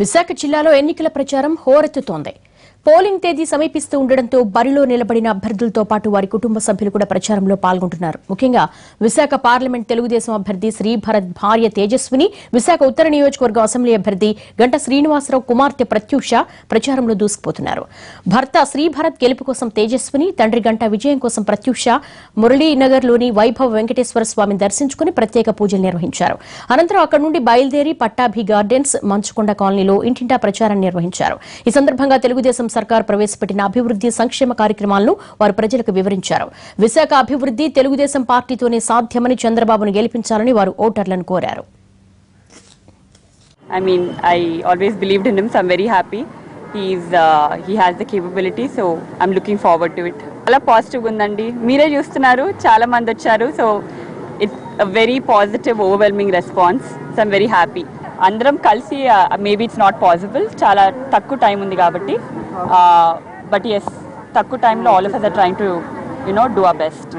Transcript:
విశాఖ జిల్లాలో ఎన్నికల ప్రచారం హోరెత్తుతోంది. పోలింగ్ తేదీ సమీపిస్తూ ఉండడంతో బరిలో నిలబడిన అభ్యర్థులతో పాటు వారి కుటుంబ సభ్యులు కూడా ప్రచారంలో పాల్గొంటున్నారు. ముఖ్యంగా విశాఖ పార్లమెంట్ తెలుగుదేశం అభ్యర్థి శ్రీభరత్ భార్య తేజస్విని, విశాఖ ఉత్తర నియోజకవర్గ అసెంబ్లీ అభ్యర్థి గంట శ్రీనివాసరావు కుమార్తె ప్రత్యూష ప్రచారంలో దూసుకుపోతున్నారు. భర్త శ్రీభరత్ గెలుపు కోసం తేజస్విని, తండ్రి గంట విజయం కోసం ప్రత్యూష మురళీనగర్లోని వైభవ్ వెంకటేశ్వర స్వామిని దర్శించుకుని ప్రత్యేక పూజలు నిర్వహించారు. అనంతరం అక్కడి నుండి బయలుదేరి పట్టాభి గార్డెన్స్, మంచుకొండ కాలనీలో ఇంటింటా ప్రచారం నిర్వహించారు. ఈ సందర్భంగా తెలుగుదేశం సర్కార్ ప్రవేశపెట్టిన అభివృద్ది సంక్షేమ కార్యక్రమాలను వారు ప్రజలకు వివరించారు. విశాఖ అభివృద్ది తెలుగుదేశం పార్టీతోనే సాధ్యమని చంద్రబాబును గెలిపించాలని వారు ఓటర్లను కోరారు. I always believed in him, so I'm very happy. He has the capability, so I'm looking forward to it. చాలా పాజిటివ్ ఉందండి. మీరే చూస్తున్నారు, చాలా మంది వచ్చారు. So it's a very positive, overwhelming response. So I'm very happy. అందరం కలిసి maybe it's not possible, చాలా తక్కువ టైం ఉంది కాబట్టి, బట్ ఎస్, తక్కువ టైంలో all of us are trying to do our best.